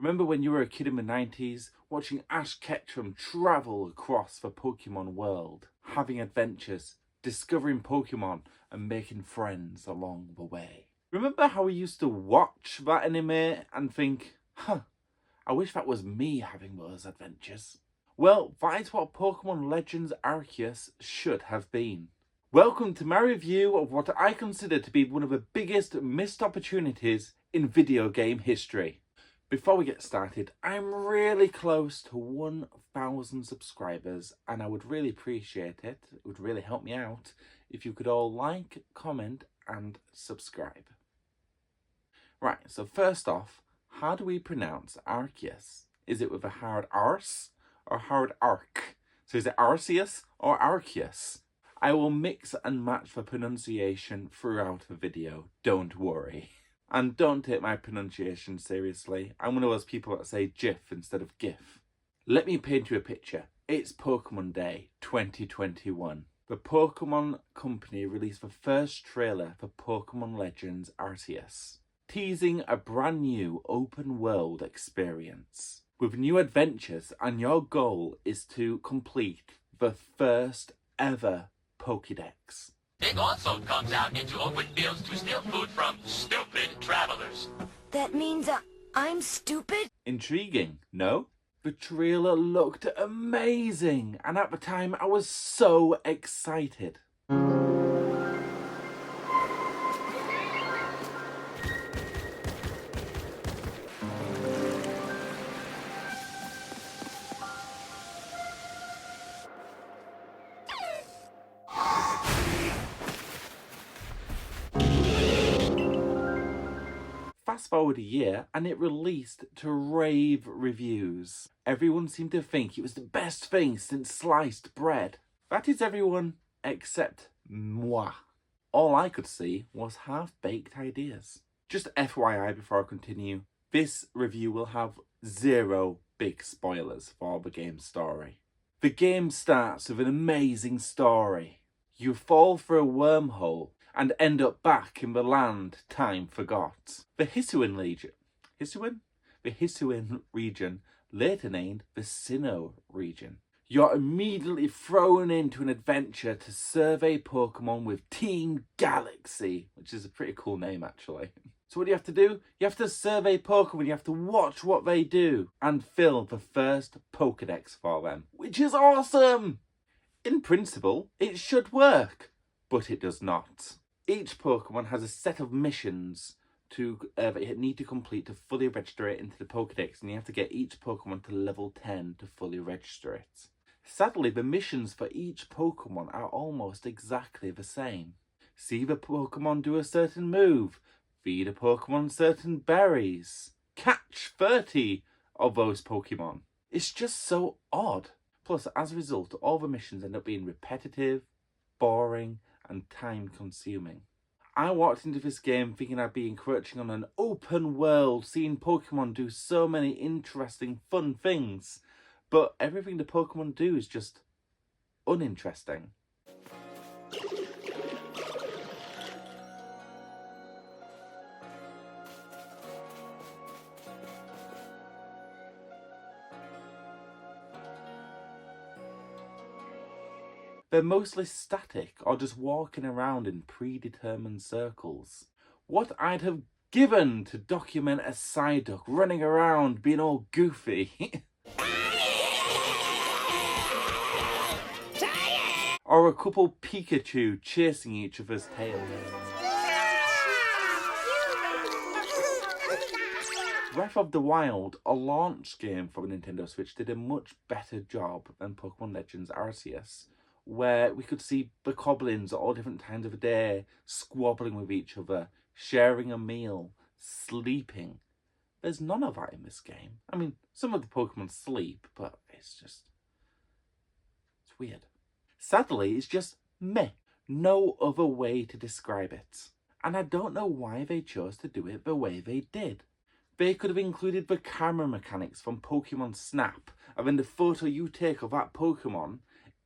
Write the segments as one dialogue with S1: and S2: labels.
S1: Remember when you were a kid in the 90s, watching Ash Ketchum travel across the Pokemon world, having adventures, discovering Pokemon and making friends along the way? Remember how we used to watch that anime and think, I wish that was me having those adventures? Well, that is what Pokemon Legends Arceus should have been. Welcome to my review of what I consider to be one of the biggest missed opportunities in video game history. Before we get started, I'm really close to 1,000 subscribers and I would really appreciate it. It would really help me out if you could all like, comment and subscribe. Right, so first off, how do we pronounce Arceus? Is it with a hard arse or hard arc? So is it Arceus or Arceus? I will mix and match the pronunciation throughout the video, don't worry. And don't take my pronunciation seriously. I'm one of those people that say GIF instead of GIF. Let me paint you a picture. It's Pokemon Day 2021. The Pokemon Company released the first trailer for Pokemon Legends Arceus, teasing a brand new open world experience with new adventures, and your goal is to complete the first ever Pokédex.
S2: It also comes out into open fields to steal food from stupid travelers.
S3: That means I'm stupid?
S1: Intriguing, no? The trailer looked amazing, and at the time I was so excited. Fast forward a year and it released to rave reviews. Everyone seemed to think it was the best thing since sliced bread. That is everyone except moi. All I could see was half-baked ideas. Just FYI before I continue, this review will have 0 big spoilers for the game's story. The game starts with an amazing story. You fall through a wormhole and end up back in the land time forgot. The Hisuian region, later named the Sinnoh region. You're immediately thrown into an adventure to survey Pokemon with Team Galaxy, which is a pretty cool name actually. So what do you have to do? You have to survey Pokemon, you have to watch what they do and fill the first Pokédex for them, which is awesome! In principle, it should work, but it does not. Each Pokemon has a set of missions that you need to complete to fully register it into the Pokédex, and you have to get each Pokemon to level 10 to fully register it. Sadly, the missions for each Pokemon are almost exactly the same. See the Pokemon do a certain move, feed a Pokemon certain berries, catch 30 of those Pokemon. It's just so odd. Plus, as a result, all the missions end up being repetitive, boring, and time-consuming. I walked into this game thinking I'd be encroaching on an open world, seeing Pokemon do so many interesting, fun things, but everything the Pokemon do is just uninteresting. They're mostly static or just walking around in predetermined circles. What I'd have given to document a Psyduck running around being all goofy. Or a couple Pikachu chasing each other's tails. Breath of the Wild, a launch game for the Nintendo Switch, did a much better job than Pokemon Legends Arceus, where we could see the Bokoblins at all different times of the day, squabbling with each other, sharing a meal, sleeping. There's none of that in this game. I mean, some of the Pokemon sleep, but it's weird. Sadly, it's just meh. No other way to describe it. And I don't know why they chose to do it the way they did. They could have included the camera mechanics from Pokemon Snap, and then the photo you take of that Pokemon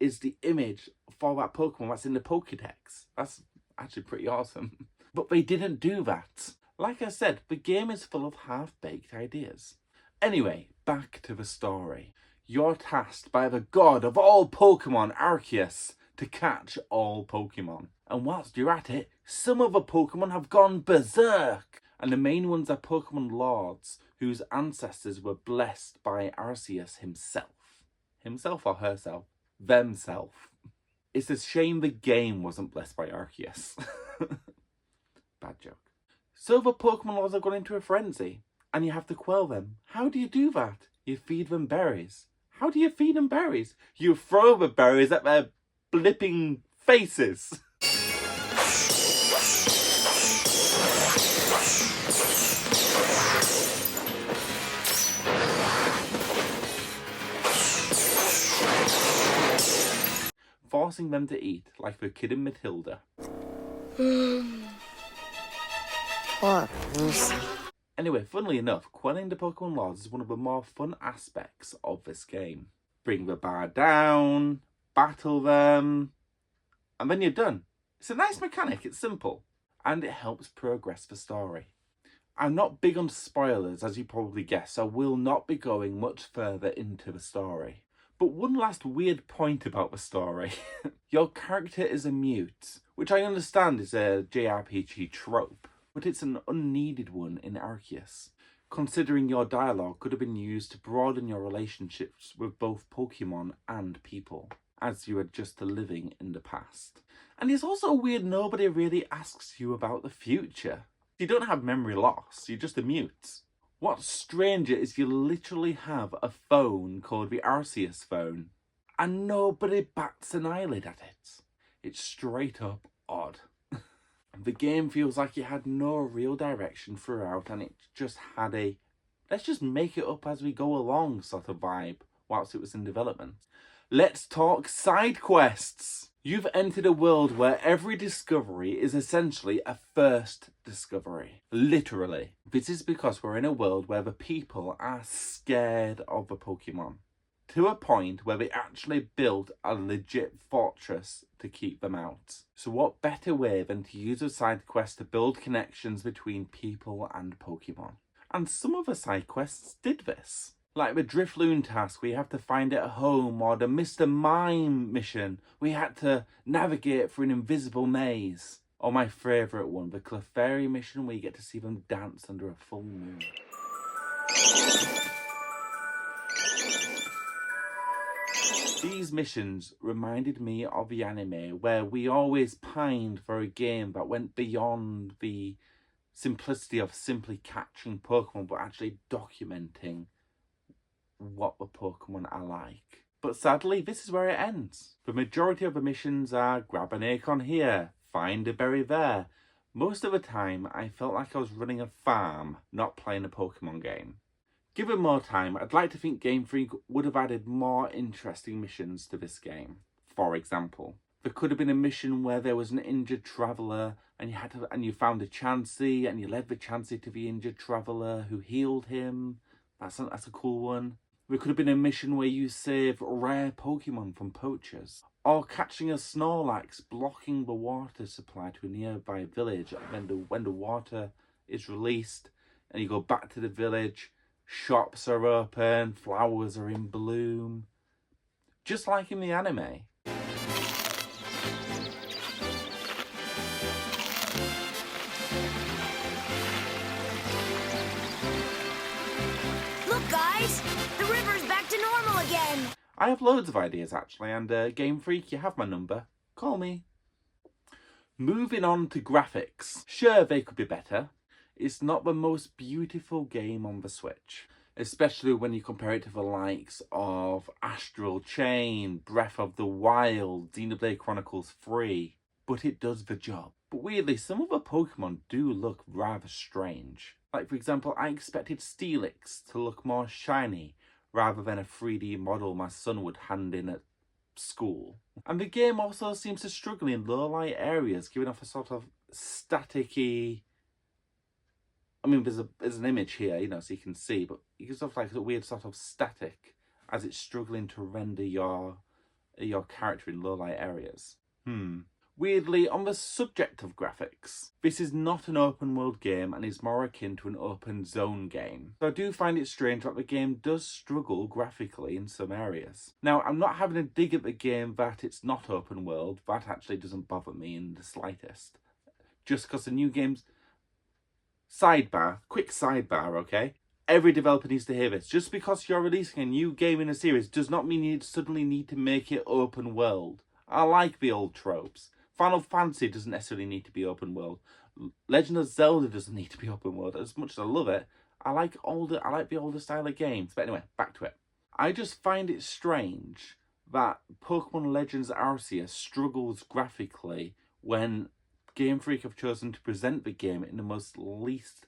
S1: is the image for that Pokemon that's in the Pokédex. That's actually pretty awesome. But they didn't do that. Like I said, the game is full of half-baked ideas. Anyway, back to the story. You're tasked by the god of all Pokemon, Arceus, to catch all Pokemon. And whilst you're at it, some of the Pokemon have gone berserk. And the main ones are Pokemon Lords, whose ancestors were blessed by Arceus himself. Himself or herself? Themself. It's a shame the game wasn't blessed by Arceus. Bad joke. So the Pokemon Lords have gone into a frenzy, and you have to quell them. How do you do that? You feed them berries. How do you feed them berries? You throw the berries at their blipping faces. Forcing them to eat, like the kid in Matilda.
S3: Poor Lucy.
S1: Anyway, funnily enough, quelling the Pokemon Lords is one of the more fun aspects of this game. Bring the bar down, battle them, and then you're done. It's a nice mechanic, it's simple, and it helps progress the story. I'm not big on spoilers, as you probably guessed, so I will not be going much further into the story. But one last weird point about the story. Your character is a mute, which I understand is a JRPG trope, but it's an unneeded one in Arceus, considering your dialogue could have been used to broaden your relationships with both Pokemon and people, as you adjust to living in the past. And it's also weird nobody really asks you about the future. You don't have memory loss, you're just a mute. What's stranger is you literally have a phone called the Arceus phone, and nobody bats an eyelid at it. It's straight up odd. The game feels like it had no real direction throughout, and it just had a let's just make it up as we go along sort of vibe whilst it was in development. Let's talk side quests. You've entered a world where every discovery is essentially a first discovery. Literally. This is because we're in a world where the people are scared of the Pokemon, to a point where they actually built a legit fortress to keep them out. So what better way than to use a side quest to build connections between people and Pokemon? And some of the side quests did this. Like the Drifloon task, we have to find it at home, or the Mr. Mime mission, we had to navigate through an invisible maze. Or my favourite one, the Clefairy mission, where you get to see them dance under a full moon. These missions reminded me of the anime, where we always pined for a game that went beyond the simplicity of simply catching Pokemon, but actually documenting what the Pokemon are like. But sadly, this is where it ends. The majority of the missions are grab an acorn here, find a berry there. Most of the time, I felt like I was running a farm, not playing a Pokemon game. Given more time, I'd like to think Game Freak would have added more interesting missions to this game. For example, there could have been a mission where there was an injured traveller and you found a Chansey and you led the Chansey to the injured traveller who healed him. That's a cool one. There could have been a mission where you save rare Pokemon from poachers, or catching a Snorlax blocking the water supply to a nearby village. And when the water is released and you go back to the village, shops are open, flowers are in bloom. Just like in the anime.
S3: Look, guys! The river's back to normal again!
S1: I have loads of ideas actually, and Game Freak, you have my number. Call me. Moving on to graphics. Sure, they could be better. It's not the most beautiful game on the Switch, especially when you compare it to the likes of Astral Chain, Breath of the Wild, Xenoblade Chronicles 3, but it does the job. But weirdly, some of the Pokemon do look rather strange. Like, for example, I expected Steelix to look more shiny rather than a 3D model my son would hand in at school. And the game also seems to struggle in low-light areas, giving off a sort of staticky... I mean, there's an image here, you know, so you can see, but it gives off like a weird sort of static as it's struggling to render your character in low-light areas. Weirdly, on the subject of graphics, this is not an open world game and is more akin to an open zone game. So I do find it strange that the game does struggle graphically in some areas. Now, I'm not having a dig at the game that it's not open world. That actually doesn't bother me in the slightest. Just because the new game's... quick sidebar, okay? Every developer needs to hear this. Just because you're releasing a new game in a series does not mean you suddenly need to make it open world. I like the old tropes. Final Fantasy doesn't necessarily need to be open world. Legend of Zelda doesn't need to be open world. As much as I love it, I like the older style of games. But anyway, back to it. I just find it strange that Pokemon Legends Arceus struggles graphically when Game Freak have chosen to present the game in the most least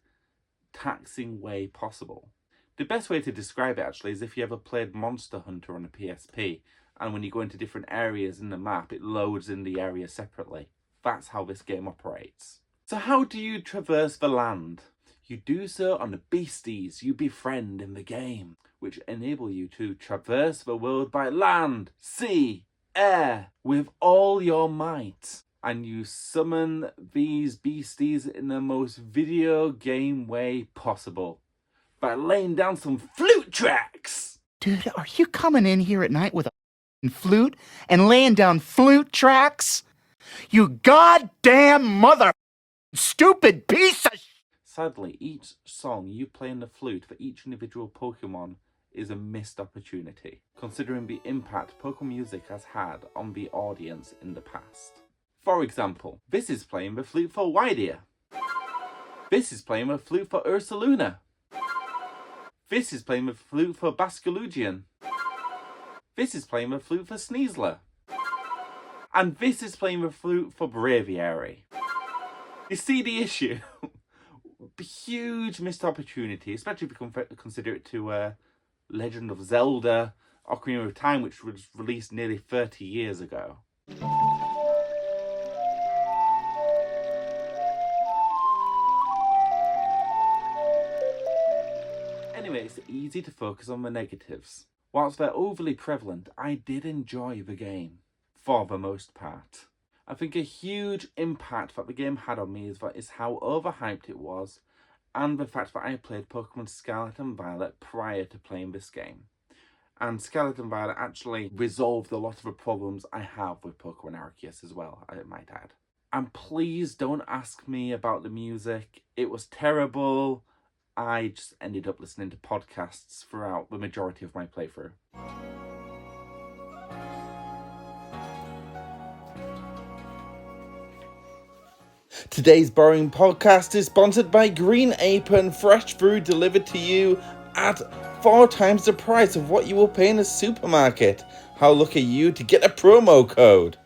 S1: taxing way possible. The best way to describe it actually is if you ever played Monster Hunter on a PSP, and when you go into different areas in the map, it loads in the area separately. That's how this game operates. So how do you traverse the land? You do so on the beasties you befriend in the game, which enable you to traverse the world by land, sea, air, with all your might. And you summon these beasties in the most video game way possible by laying down some flute tracks.
S4: Dude, are you coming in here at night with a flute and laying down flute tracks? You goddamn mother stupid piece of
S1: Sadly, each song you play in the flute for each individual Pokemon is a missed opportunity, considering the impact Pokemon music has had on the audience in the past. For example, this is playing the flute for Widear. This is playing the flute for Ursaluna. This is playing the flute for Basculegion. This is playing the flute for Sneasler. And this is playing the flute for Braviary. You see the issue? Huge missed opportunity, especially if you consider it to Legend of Zelda, Ocarina of Time, which was released nearly 30 years ago. Anyway, it's easy to focus on the negatives. Whilst they're overly prevalent, I did enjoy the game, for the most part. I think a huge impact that the game had on me is how overhyped it was, and the fact that I played Pokemon Scarlet and Violet prior to playing this game. And Scarlet and Violet actually resolved a lot of the problems I have with Pokemon Arceus as well, I might add. And please don't ask me about the music. It was terrible. I just ended up listening to podcasts throughout the majority of my playthrough. Today's Boring Podcast is sponsored by Green Apron, fresh food delivered to you at 4 times the price of what you will pay in a supermarket. How lucky are you to get a promo code?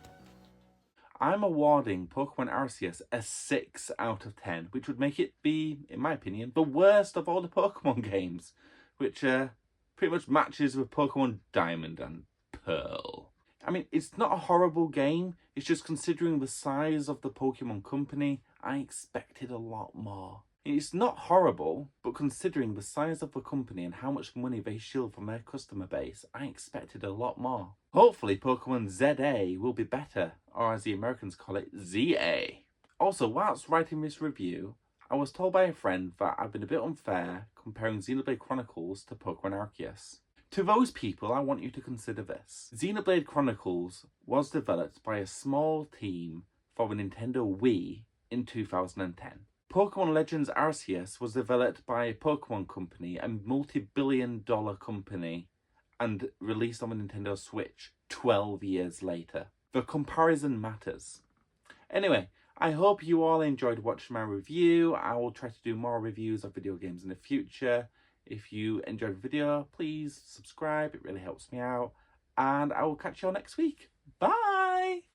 S1: I'm awarding Pokemon Arceus a 6 out of 10, which would make it be, in my opinion, the worst of all the Pokemon games, which pretty much matches with Pokemon Diamond and Pearl. I mean, it's not a horrible game, it's just considering the size of the Pokemon company, I expected a lot more. It's not horrible, but considering the size of the company and how much money they shield from their customer base, I expected a lot more. Hopefully Pokemon ZA will be better, or as the Americans call it, ZA. Also, whilst writing this review, I was told by a friend that I've been a bit unfair comparing Xenoblade Chronicles to Pokemon Arceus. To those people, I want you to consider this. Xenoblade Chronicles was developed by a small team for the Nintendo Wii in 2010. Pokemon Legends Arceus was developed by a Pokemon company, a multi-billion-dollar company, and released on the Nintendo Switch 12 years later. The comparison matters. Anyway, I hope you all enjoyed watching my review. I will try to do more reviews of video games in the future. If you enjoyed the video, please subscribe. It really helps me out. And I will catch you all next week. Bye!